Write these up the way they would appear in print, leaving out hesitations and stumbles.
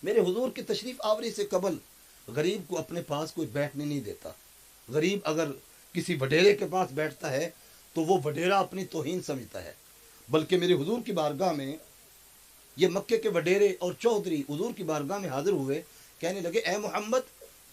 मेरे हुजूर की तशरीफ आवरी से कबल गरीब को अपने पास कोई बैठने नहीं देता। गरीब अगर किसी वडेरे के पास बैठता है तो वो वडेरा अपनी तौहीन समझता है। बल्कि मेरे हुजूर की बारगाह में ये मक्के के वडेरे और चौधरी हुजूर की बारगाह में हाजिर हुए, कहने लगे, ए मोहम्मद,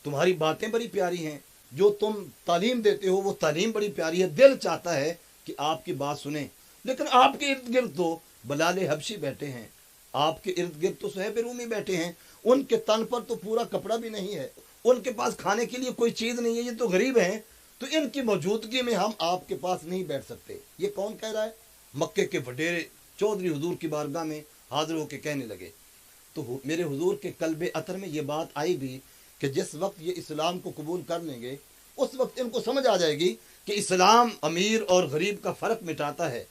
तुम्हारी बातें बड़ी प्यारी हैं, जो तुम तालीम देते हो वो तालीम बड़ी प्यारी है, दिल चाहता है कि आपकी बात सुने, लेकिन आपके इर्द गिर्द तो बलाल हबशी बैठे हैं, आपके इर्द गिर्द तो सुहैब रूमी बैठे हैं, उनके तन पर तो पूरा कपड़ा भी नहीं है, उनके पास खाने के लिए कोई चीज़ नहीं है, ये तो गरीब हैं, तो इनकी मौजूदगी में हम आपके पास नहीं बैठ सकते। ये कौन कह रहा है? मक्के के वडेरे चौधरी हुजूर की बारगाह में हाजिर होकर कहने लगे। तो मेरे हुजूर के कल्बे अतर में ये बात आई भी कि जिस वक्त ये इस्लाम को कबूल कर लेंगे उस वक्त इनको समझ आ जाएगी कि इस्लाम अमीर और गरीब का फ़र्क मिटाता है।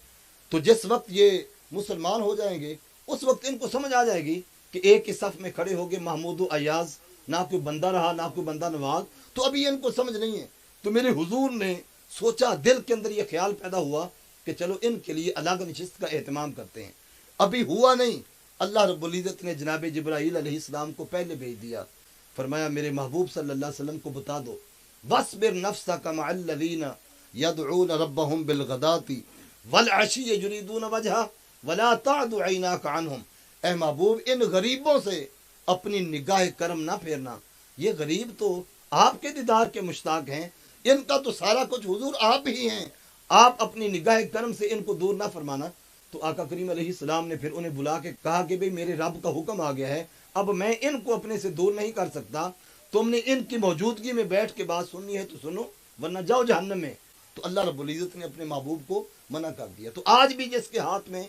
तो जिस वक्त ये मुसलमान हो जाएंगे उस वक्त इनको समझ आ जाएगी कि एक ही सफ़ में खड़े हो गए महमूद अयाज, ना कोई बंदा रहा ना कोई बंदा नवाज। तो अभी इनको समझ नहीं है। तो मेरे हुजूर ने सोचा, दिल के अंदर ये ख्याल पैदा हुआ कि चलो इनके लिए अलग नशिस्त का एहतमाम करते हैं। अभी हुआ नहीं, अल्लाह रब्बुल इज़्ज़त ने जनाब जिब्राईल अलैहिस्सलाम को पहले भेज दिया। फरमाया, मेरे महबूब सल्लल्लाहु अलैहि वसल्लम को बता दो, वस्बिर नफ्सक मअल्लज़ीना यदऊन रब्बहुम बिलगदाती वल अशी युरीदून वजहा वला तअदु ऐनाक अन्हुम। ए महबूब, इन गरीबों से अपनी निगाह करम ना फेरना। ये गरीब तो आपके दीदार के मुश्ताक हैं, इनका तो सारा कुछ हुजूर आप ही हैं, आप अपनी निगाह करम से इनको दूर ना फरमाना। तो आका करीम अलैहिस्सलाम ने फिर उन्हें बुला के कहा कि भाई मेरे रब का हुक्म आ गया है, अब मैं इनको अपने से दूर नहीं कर सकता, तुमने इनकी मौजूदगी में बैठ के बात सुननी है तो सुनो, वरना जाओ जहन्नम में। तो अल्लाह रब्बुल इज़्ज़त ने अपने महबूब को मना कर दिया। तो आज भी जिसके हाथ में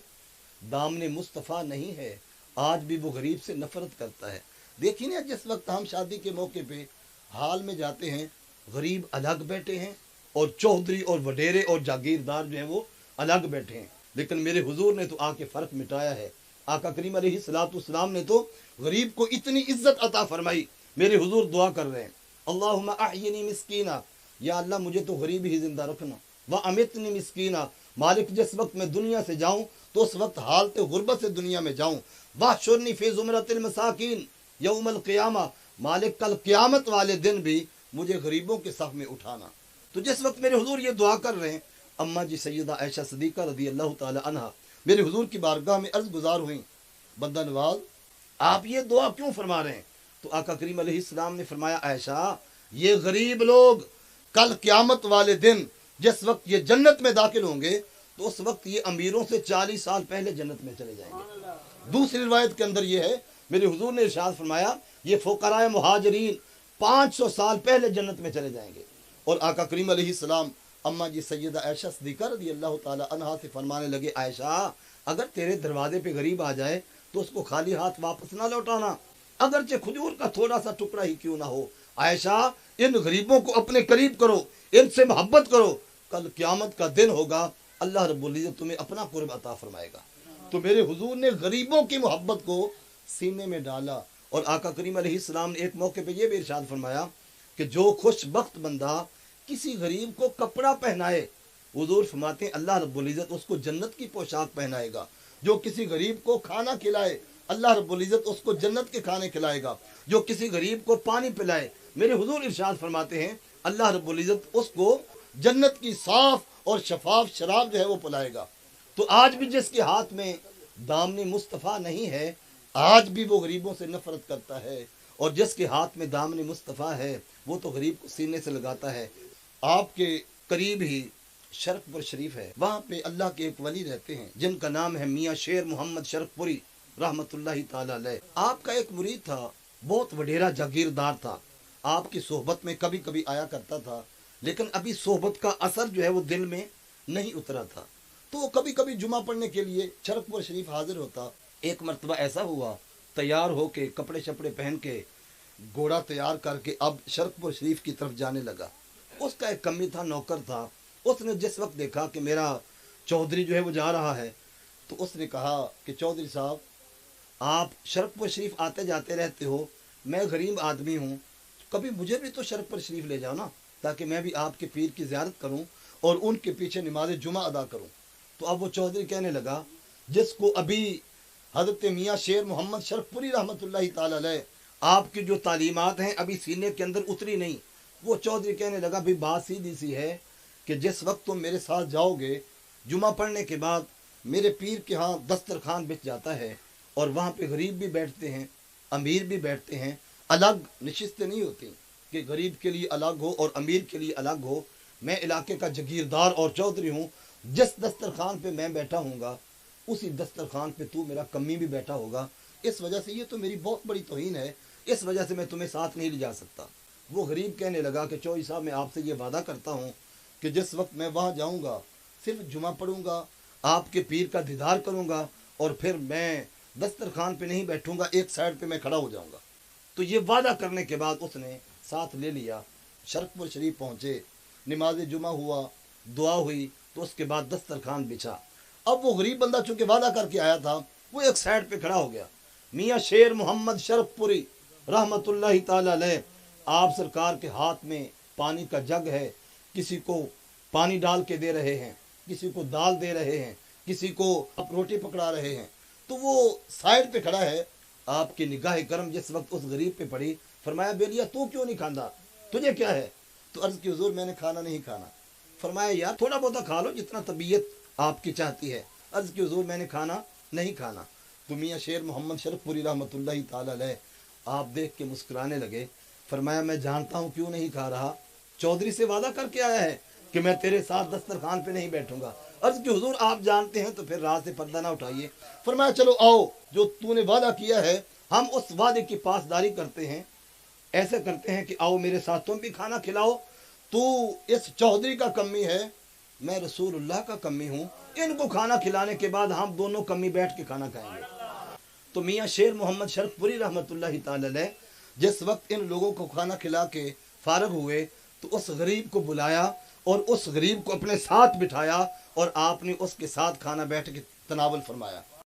दामने मुस्तफ़ा नहीं है, आज भी वो गरीब से नफरत करता है। देखिए ना, जिस वक्त हम शादी के मौके पे हाल में जाते हैं, गरीब अलग बैठे हैं और चौधरी और वडेरे और जागीरदार जो हैं वो अलग बैठे हैं। लेकिन मेरे हुजूर ने तो आके फ़र्क मिटाया है। आका करीम अलैहिस्सलाम ने तो गरीब को इतनी इज्जत अता फरमाई। मेरे हुजूर दुआ कर रहे हैं, अल्लाहुम्मा अह्यिनी मिस्कीना, या अल्लाह मुझे तो गरीब ही जिंदा रखना, व अमितनी मिस्कीना, मालिक जिस वक्त मैं दुनिया से जाऊं तो उस वक्त हालत गुर्बत से दुनिया में जाऊं, वाहशुरनी फी ज़ुमरतिल मसाकीन यौमल क़ियामा, मालिक कल क़यामत वाले दिन भी मुझे गरीबों के सफ़ में उठाना। तो जिस वक्त मेरे हुजूर ये दुआ कर रहे हैं, अम्मा जी सैयदा आयशा सिद्दीक़ा रज़ी अल्लाह ताला अन्हा मेरे हुजूर की बारगाह में अर्ज़ गुज़ार हुई, बंदा नवाज, आप ये दुआ क्यों फरमा रहे हैं? तो आका करीम अलैहिस्सलाम ने फरमाया, आयशा, ये गरीब लोग कल क़यामत वाले दिन जिस वक्त ये जन्नत में दाखिल होंगे तो उस वक्त ये अमीरों से 40 साल पहले जन्नत में चले जाएंगे। दूसरी रिवायत के अंदर ये है, मेरे हुजूर ने इरशाद फरमाया, ये फ़ुक़राए मुहाजिरीन 500 साल पहले जन्नत में चले जाएंगे। और आका करीम अलैहिस्सलाम अम्मा जी सैयदा आयशा सिद्दीक़ा रज़ी अल्लाह ताला अन्हा से फरमाने लगे, आयशा, अगर तेरे दरवाजे पे गरीब आ जाए तो उसको खाली हाथ वापस ना लौटाना, अगरचे खजूर का थोड़ा सा टुकड़ा ही क्यों ना हो। आयशा, इन गरीबों को अपने करीब करो, इनसे मोहब्बत करो, कल क़यामत का दिन होगा, अल्लाह रब्बुल इज़्ज़त तुम्हें अपना कुर्ब अता फरमाएगा। तो मेरे हुजूर ने गरीबों की मोहब्बत को सीने में डाला। और आका करीम अलैहिस्सलाम ने एक मौके पे ये भी इरशाद फरमाया कि जो खुशबख्त बंदा किसी गरीब को कपड़ा पहनाए, हुजूर फरमाते हैं अल्लाह रब्बुल इज़्ज़त उसको जन्नत की पोशाक पहनाएगा। जो किसी गरीब को खाना खिलाए, अल्लाह रब्बुल इज़्ज़त उसको जन्नत के खाने खिलाएगा। जो किसी गरीब को पानी पिलाए, मेरे हुजूर इरशाद फरमाते हैं अल्लाह रब्बुल इज़्ज़त उसको जन्नत की साफ और शफाफ शराब जो है वो पिलाएगा। तो आज भी जिसके हाथ में दामने मुस्तफ़ा नहीं है, आज भी वो गरीबों से नफरत करता है। और जिसके हाथ में दामने मुस्तफ़ा है वो तो गरीब को सीने से लगाता है। आपके करीब ही शरकपुर शरीफ है, वहाँ पे अल्लाह के एक वली रहते हैं जिनका नाम है मियाँ शेर मोहम्मद शरकपुरी रहमतुल्लाहि ताला अलैह। आपका एक मुरीद था, बहुत वडेरा जागीरदार था, आपकी सोहबत में कभी कभी आया करता था, लेकिन अभी सोहबत का असर जो है वो दिल में नहीं उतरा था। तो वो कभी कभी जुमा पढ़ने के लिए शरकपुर शरीफ हाजिर होता। एक मरतबा ऐसा हुआ, तैयार होके कपड़े शपड़े पहन के घोड़ा तैयार करके अब शरकपुर शरीफ की तरफ जाने लगा। उसका एक कमी था, नौकर था। उसने जिस वक्त देखा कि मेरा चौधरी जो है वो जा रहा है, तो उसने कहा कि चौधरी साहब, आप शरकपुर शरीफ आते जाते रहते हो, मैं गरीब आदमी हूँ, कभी मुझे भी तो शरकपुर शरीफ ले जाओ ना, ताकि मैं भी आपके पीर की ज़ियारत करूँ और उनके पीछे नमाज जुमा अदा करूँ। तो अब वो चौधरी कहने लगा, जिसको अभी हज़रत मियाँ शेर मोहम्मद शरफपुरी रहमतुल्लाहि ताला अलैह, आपकी जो तालीमात हैं अभी सीने के अंदर उतरी नहीं। वो चौधरी कहने लगा भाई बात सीधी सी है कि जिस वक्त तुम मेरे साथ जाओगे, जुमा पढ़ने के बाद मेरे पीर के यहाँ दस्तरखान बिछ जाता है और वहाँ पे गरीब भी बैठते हैं, अमीर भी बैठते हैं। अलग नशिस्तें नहीं होती कि गरीब के लिए अलग हो और अमीर के लिए अलग हो। मैं इलाके का जगीरदार और चौधरी हूँ। जिस दस्तरखान पे मैं बैठा हूँगा उसी दस्तरखान पे तू मेरा कमी भी बैठा होगा। इस वजह से ये तो मेरी बहुत बड़ी तौहीन है, इस वजह से मैं तुम्हें साथ नहीं ले जा सकता। वो गरीब कहने लगा कि चौधरी साहब, मैं आपसे ये वादा करता हूँ कि जिस वक्त मैं वहाँ जाऊँगा सिर्फ जुमा पढ़ूँगा, आपके पीर का दीदार करूँगा और फिर मैं दस्तरखान पे नहीं बैठूँगा, एक साइड पे मैं खड़ा हो जाऊँगा। तो ये वादा करने के बाद उसने साथ ले लिया। शरफपुर शरीफ पहुँचे, नमाज जुमा हुआ, दुआ हुई, तो उसके बाद दस्तरखान बिछा। अब वो गरीब बंदा चूँकि वादा करके आया था, वो एक साइड पे खड़ा हो गया। मियाँ शेर मोहम्मद शरफपुरी रहमतुल्लाहि ताला अलैह, आप सरकार के हाथ में पानी का जग है, किसी को पानी डाल के दे रहे हैं, किसी को दाल दे रहे हैं, किसी को आप रोटी पकड़ा रहे हैं। तो वो साइड पे खड़ा है। आपकी निगाह करम जिस वक्त उस गरीब पे पड़ी, फरमाया बेलिया तू क्यों नहीं खाना, तुझे क्या है? तो अर्ज़ की हुजूर मैंने खाना नहीं खाना। फरमाया यार थोड़ा बहुत खा लो जितना तबीयत आपकी चाहती है। अर्ज़ की हुजूर मैंने खाना नहीं खाना। तो मियाँ शेर मोहम्मद शरफपुरी रहमतुल्लाहि ताला अलैह आप देख के मुस्कुराने लगे। फरमाया मैं जानता हूँ क्यों नहीं खा रहा, चौधरी से वादा करके आया है कि मैं तेरे साथ दस्तरखान पे नहीं बैठूंगा। अर्ज़ की हुजूर आप जानते हैं तो फिर रात से पर्दा ना उठाइए। फरमाया चलो आओ, जो तूने वादा किया है हम उस वादे की पासदारी करते हैं। ऐसे करते हैं कि आओ मेरे साथ, तुम भी खाना खिलाओ। तू इस चौधरी का कमी है, मैं रसूलुल्लाह का कमी हूँ। इनको खाना खिलाने के बाद हम दोनों कमी बैठ के खाना खाएंगे। तो मियाँ शेर मोहम्मद शरफपुरी रहमतुल्लाहि ताला अलैह जिस वक्त इन लोगों को खाना खिला के फारग हुए तो उस गरीब को बुलाया और उस गरीब को अपने साथ बिठाया और आपने उसके साथ खाना बैठ के तनावल फरमाया।